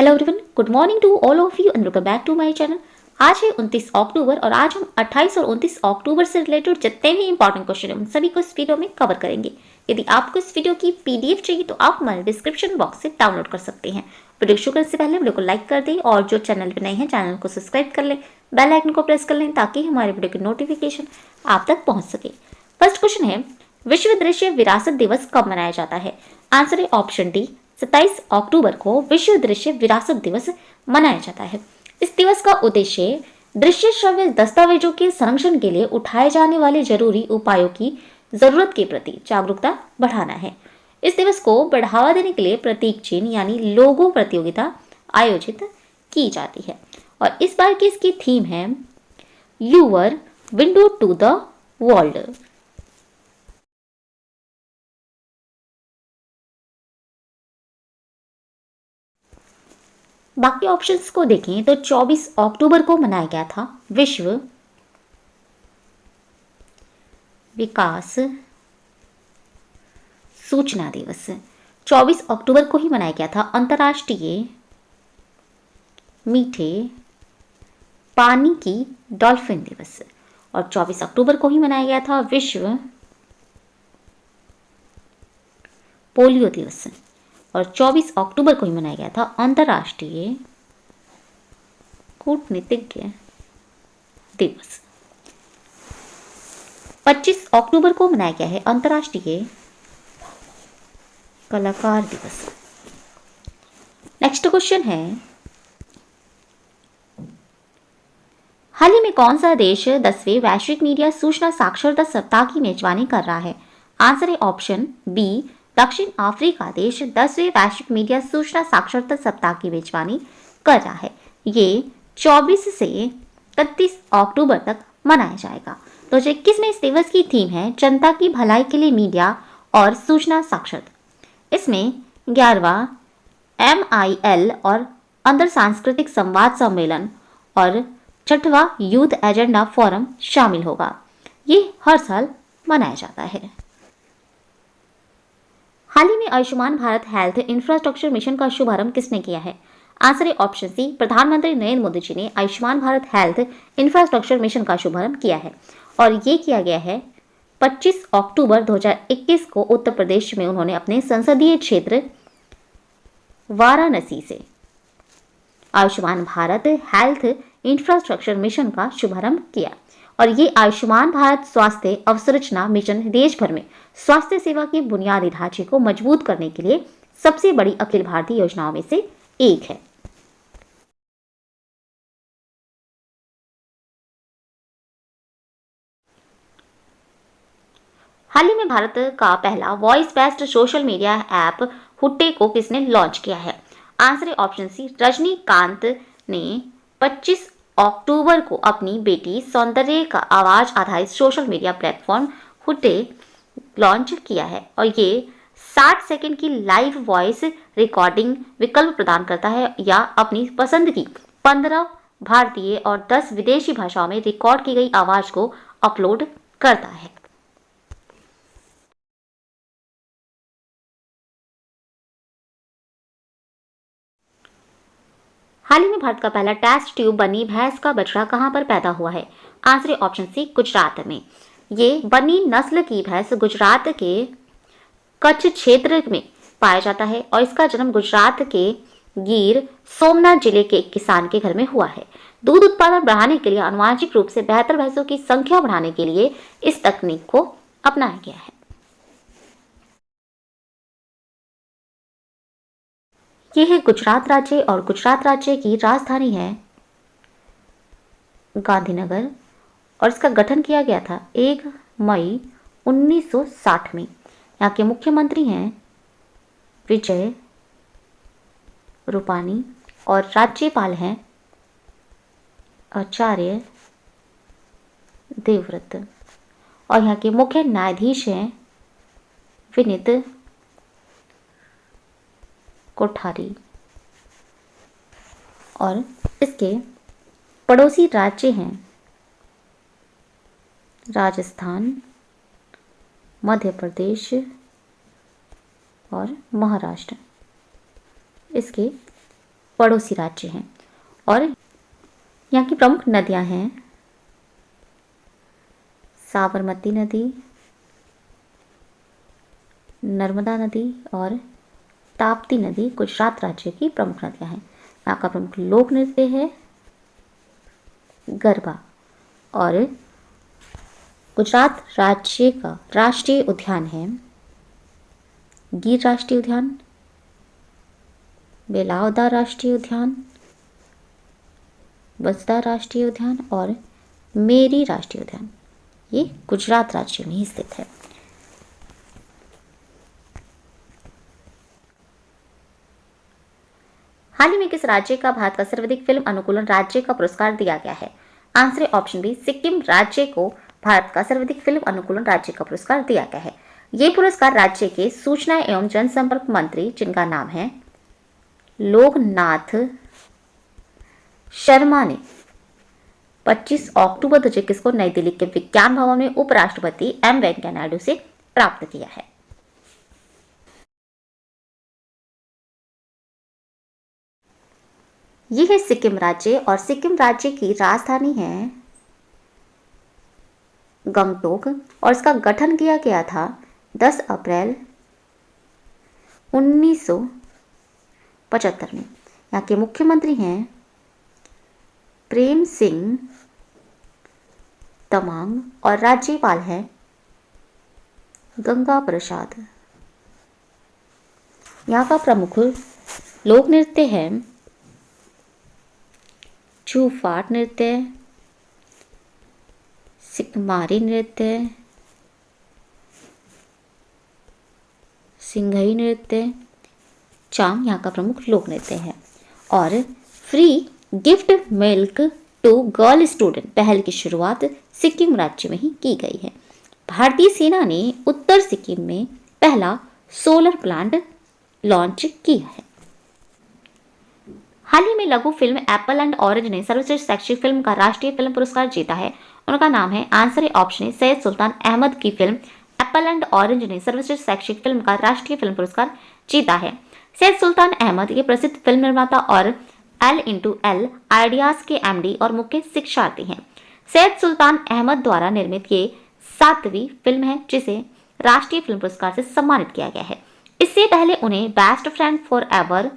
Hello everyone, good morning to all of you and welcome back to my channel. आज है 29 अक्टूबर और आज हम 28 और 29 अक्टूबर से रिलेटेड जितने भी इंपॉर्टेंट क्वेश्चन हैं उन सभी को इस वीडियो में कवर करेंगे। यदि आपको इस वीडियो की पीडीएफ चाहिए तो आप हमारे डिस्क्रिप्शन बॉक्स से डाउनलोड कर सकते हैं। वीडियो शुरू करने से पहले वीडियो को लाइक कर दें और जो चैनल पर नए हैं चैनल को सब्सक्राइब कर लें, बेल आइकन को प्रेस कर लें ताकि हमारे वीडियो की नोटिफिकेशन आप तक पहुंच सके। फर्स्ट क्वेश्चन है, विश्व दृश्य विरासत दिवस कब मनाया जाता है? आंसर है ऑप्शन डी, 27 अक्टूबर को विश्व दृश्य विरासत दिवस मनाया जाता है। इस दिवस का उद्देश्य दृश्य श्रव्य दस्तावेजों के संरक्षण के लिए उठाए जाने वाले जरूरी उपायों की जरूरत के प्रति जागरूकता बढ़ाना है। इस दिवस को बढ़ावा देने के लिए प्रतीक चिन्ह यानी लोगो प्रतियोगिता आयोजित की जाती है और इस बार की इसकी थीम है your window to the world. बाकी ऑप्शंस को देखें तो 24 अक्टूबर को मनाया गया था विश्व विकास सूचना दिवस। 24 अक्टूबर को ही मनाया गया था अंतर्राष्ट्रीय मीठे पानी की डॉल्फिन दिवस और 24 अक्टूबर को ही मनाया गया था विश्व पोलियो दिवस और 24 अक्टूबर को ही मनाया गया था अंतर्राष्ट्रीय कूटनीतिज्ञ दिवस। 25 अक्टूबर को मनाया गया है अंतर्राष्ट्रीय कलाकार दिवस। नेक्स्ट क्वेश्चन है, हाल ही में कौन सा देश 10वें वैश्विक मीडिया सूचना साक्षरता सप्ताह की मेजबानी कर रहा है? आंसर है ऑप्शन बी, दक्षिण अफ्रीका देश 10वें वैश्विक मीडिया सूचना साक्षरता सप्ताह की मेजबानी कर रहा है। ये 24 से 31 अक्टूबर तक मनाया जाएगा। 2021 में इस दिवस की थीम है जनता की भलाई के लिए मीडिया और सूचना साक्षरता। इसमें 11वां MIL और अंतर सांस्कृतिक संवाद सम्मेलन और 6वां यूथ एजेंडा फोरम शामिल होगा। ये हर साल मनाया जाता है। हाल ही में Ayushman Bharat health infrastructure mission का शुभारंभ किसने किया है? आंसर है ऑप्शन सी, प्रधानमंत्री नरेंद्र मोदी जी ने Ayushman Bharat health infrastructure mission का शुभारंभ किया है और ये किया गया है 25 अक्टूबर 2021 को उत्तर प्रदेश में। उन्होंने अपने संसदीय क्षेत्र वाराणसी से Ayushman Bharat health infrastructure mission का शुभारंभ किया और ये आयुष्मान भारत स्वास्थ्य अवसंरचना मिशन देश भर में स्वास्थ्य सेवा के बुनियादी ढांचे को मजबूत करने के लिए सबसे बड़ी अखिल भारतीय योजनाओं में से एक है। हाल ही में भारत का पहला voice based social media app Hoote को किसने लॉन्च किया है? आंसर है ऑप्शन सी, रजनीकांत ने 25 अक्टूबर को अपनी बेटी सौंदर्य का आवाज आधारित सोशल मीडिया प्लेटफॉर्म हुट्टे लॉन्च किया है और ये 60 सेकंड की लाइव वॉइस रिकॉर्डिंग विकल्प प्रदान करता है या अपनी पसंद की 15 भारतीय और 10 विदेशी भाषाओं में रिकॉर्ड की गई आवाज को अपलोड करता है। हाल ही में भारत का पहला टेस्ट ट्यूब बनी भैंस का बछड़ा कहां पर पैदा हुआ है? आंसर है ऑप्शन सी, गुजरात में। ये बनी नस्ल की भैंस गुजरात के कच्छ क्षेत्र में पाया जाता है और इसका जन्म गुजरात के गिर सोमनाथ जिले के एक किसान के घर में हुआ है। दूध उत्पादन बढ़ाने के लिए आनुवांशिक रूप से बेहतर भैंसों की संख्या बढ़ाने के लिए इस तकनीक को अपनाया गया है। यह है गुजरात राज्य और गुजरात राज्य की राजधानी है गांधीनगर और इसका गठन किया गया था 1 मई 1960 में। यहाँ के मुख्यमंत्री हैं विजय रूपानी और राज्यपाल हैं आचार्य देवव्रत और यहाँ के मुख्य न्यायाधीश हैं विनीत कोठारी और इसके पड़ोसी राज्य हैं राजस्थान, मध्य प्रदेश और महाराष्ट्र। इसके पड़ोसी राज्य हैं। और यहाँ की प्रमुख नदियाँ हैं साबरमती नदी, नर्मदा नदी और ताप्ती नदी गुजरात राज्य की प्रमुख नदियाँ हैं। यहाँ का प्रमुख लोक नृत्य है गरबा। और गुजरात राज्य का राष्ट्रीय उद्यान है गिर राष्ट्रीय उद्यान, बेलावदा राष्ट्रीय उद्यान, बसदा राष्ट्रीय उद्यान और मेरी राष्ट्रीय उद्यान। ये गुजरात राज्य में ही स्थित है। हाल ही में किस राज्य का भारत का सर्वाधिक फिल्म अनुकूलन राज्य का पुरस्कार दिया गया है? आंसर है ऑप्शन बी, सिक्किम राज्य को भारत का सर्वाधिक फिल्म अनुकूलन राज्य का पुरस्कार दिया गया है। ये पुरस्कार राज्य के सूचना एवं जनसंपर्क मंत्री, जिनका नाम है लोकनाथ शर्मा, ने 25 अक्टूबर 2021 को नई दिल्ली के विज्ञान भवन में उपराष्ट्रपति एम वेंकैया नायडू से प्राप्त किया है। यह है सिक्किम राज्य और सिक्किम राज्य की राजधानी है गंगटोक और इसका गठन किया गया था 10 अप्रैल 1975 में। यहाँ के मुख्यमंत्री हैं प्रेम सिंह तमांग और राज्यपाल हैं गंगा प्रसाद। यहाँ का प्रमुख लोक नृत्य है छूफाट नृत्य, सिकमारी नृत्य, सिंघई नृत्य, चांग यहाँ का प्रमुख लोक नृत्य है। और free gift milk to girl student पहल की शुरुआत सिक्किम राज्य में ही की गई है। भारतीय सेना ने उत्तर सिक्किम में पहला सोलर प्लांट लॉन्च किया है। हाल ही में लघु फिल्म एप्पल एंड ऑरेंज ने सर्वश्रेष्ठ शैक्षिक फिल्म का राष्ट्रीय फिल्म पुरस्कार जीता है। उनका नाम है, आंसर है ऑप्शन ए, सैयद सुल्तान अहमद की फिल्म एप्पल एंड ऑरेंज ने सर्वश्रेष्ठ शैक्षिक फिल्म का राष्ट्रीय फिल्म पुरस्कार जीता है। सैयद सुल्तान अहमद ये प्रसिद्ध फिल्म निर्माता और L आइडियाज के MD और मुख्य शिक्षार्थी हैं। सैयद सुल्तान अहमद द्वारा निर्मित ये 7वीं फिल्म है जिसे राष्ट्रीय फिल्म पुरस्कार से सम्मानित किया गया है। इससे पहले उन्हें बेस्ट फ्रेंड फॉर एवर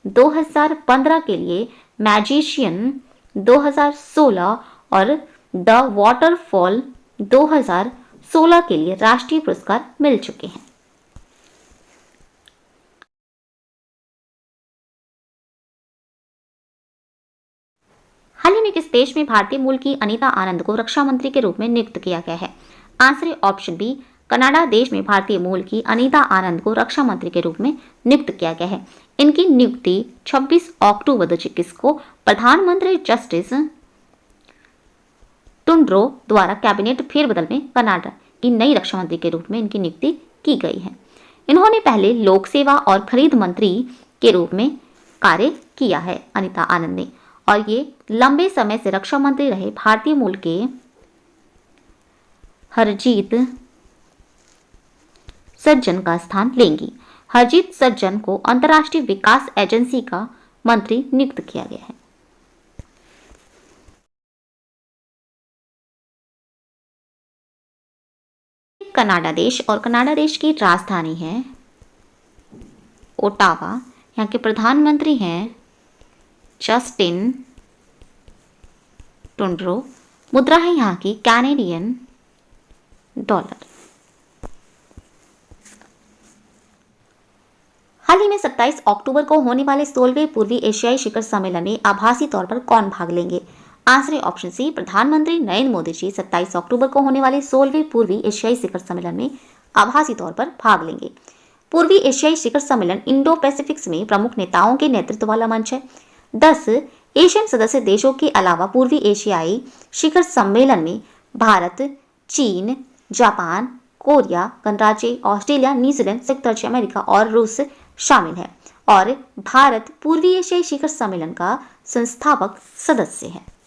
2015 के लिए, मैजिशियन 2016 और द वाटरफॉल 2016 के लिए राष्ट्रीय पुरस्कार मिल चुके हैं। हाल ही में किस देश में भारतीय मूल की अनीता आनंद को रक्षा मंत्री के रूप में नियुक्त किया गया है? आंसर है ऑप्शन बी, कनाडा देश में भारतीय मूल की अनीता आनंद को रक्षा मंत्री के रूप में नियुक्त किया गया है। इनकी नियुक्ति 26 अक्टूबर 2021 को प्रधानमंत्री जस्टिस टुंड्रो द्वारा कैबिनेट फेरबदल में कनाडा की नई रक्षा मंत्री के रूप में इनकी नियुक्ति की गई है। इन्होंने पहले लोक सेवा और खरीद मंत्री के रूप में कार्य किया है अनीता आनंद ने, और ये लंबे समय से रक्षा मंत्री रहे भारतीय मूल के हरजीत सज्जन का स्थान लेंगी। हरजीत सज्जन को अंतर्राष्ट्रीय विकास एजेंसी का मंत्री नियुक्त किया गया है। कनाडा देश और कनाडा देश की राजधानी है ओटावा। यहाँ के प्रधानमंत्री हैं जस्टिन टुंड्रो। मुद्रा है यहाँ की कैनेडियन डॉलर। हाल ही में 27 अक्टूबर को होने वाले 16वें पूर्वी एशियाई शिखर सम्मेलन में आभासी तौर पर कौन भाग लेंगे? आंसर है ऑप्शन सी, प्रधानमंत्री नरेंद्र मोदी जी 27 अक्टूबर को होने वाले 16वें पूर्वी एशियाई शिखर सम्मेलन में आभासी तौर पर भाग लेंगे। पूर्वी एशियाई शिखर सम्मेलन इंडो पैसिफिक्स में प्रमुख नेताओं के नेतृत्व वाला मंच है। 10 एशियन सदस्य देशों के अलावा पूर्वी एशियाई शिखर सम्मेलन में भारत, चीन, जापान, कोरिया, गणराज्य, ऑस्ट्रेलिया, न्यूजीलैंड, संयुक्त राज्य अमेरिका और रूस शामिल है, और भारत पूर्वी एशियाई शिखर सम्मेलन का संस्थापक सदस्य है।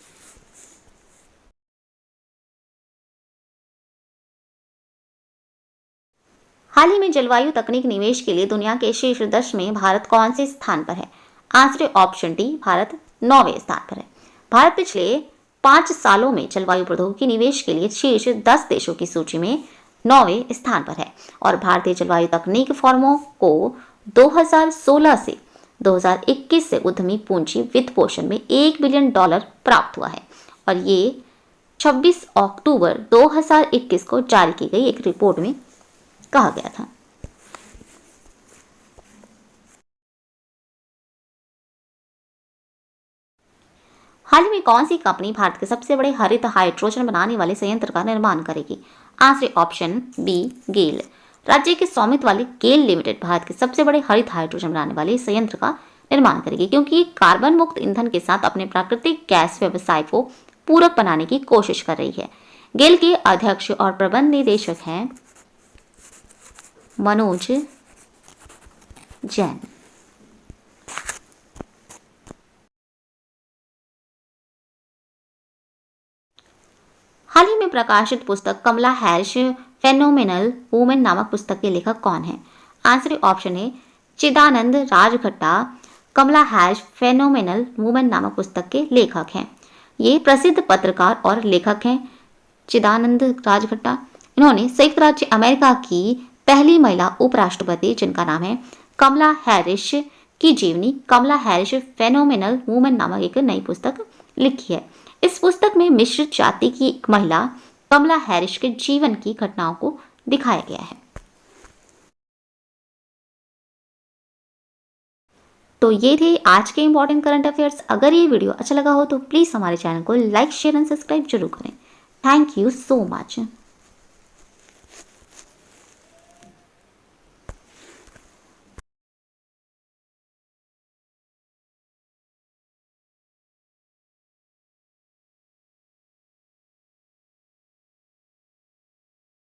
हाल ही में जलवायु तकनीक निवेश के लिए दुनिया के शीर्ष 10 में भारत कौन से स्थान पर है? आंसर ऑप्शन डी, भारत 9वें स्थान पर है। भारत पिछले 5 सालों में जलवायु प्रौद्योगिकी निवेश के लिए शीर्ष 10 देशों की सूची में 9वें स्थान पर है और भारतीय जलवायु तकनीक फर्मों को 2016 से 2021 से उद्यमी पूंजी वित्त पोषण में $1 बिलियन प्राप्त हुआ है और ये 26 अक्टूबर 2021 को जारी की गई एक रिपोर्ट में कहा गया था। हाल ही में कौन सी कंपनी भारत के सबसे बड़े हरित हाइड्रोजन बनाने वाले संयंत्र का निर्माण करेगी? आंसर ऑप्शन बी, गेल। राज्य के स्वामित्व वाली गेल लिमिटेड भारत के सबसे बड़े हरित हाइड्रोजन बनाने वाले संयंत्र का निर्माण करेगी क्योंकि ये कार्बन मुक्त ईंधन के साथ अपने प्राकृतिक गैस व्यवसाय को पूरक बनाने की कोशिश कर रही है। गेल के अध्यक्ष और प्रबंध निदेशक हैं मनोज जैन। हाल ही में प्रकाशित पुस्तक कमला हैरिस फेनोमेनल वुमेन नामक पुस्तक के लेखक कौन है? आंसर ऑप्शन है चिदानंद राजखट्टा। कमला हैरिस फेनोमेनल वुमेन नामक पुस्तक के लेखक हैं। ये प्रसिद्ध पत्रकार और लेखक हैं चिदानंद राजखट्टा। इन्होंने संयुक्त राज्य अमेरिका की पहली महिला उपराष्ट्रपति जिनका नाम है कमला हैरिस की जीवनी कमला हैरिस फेनोमेनल वुमेन नामक एक नई पुस्तक लिखी है। इस पुस्तक में मिश्रित जाति की एक महिला कमला हैरिस के जीवन की घटनाओं को दिखाया गया है। तो ये थे आज के इंपॉर्टेंट करंट अफेयर्स। अगर ये वीडियो अच्छा लगा हो तो प्लीज हमारे चैनल को लाइक, शेयर एंड सब्सक्राइब जरूर करें। Thank you so much.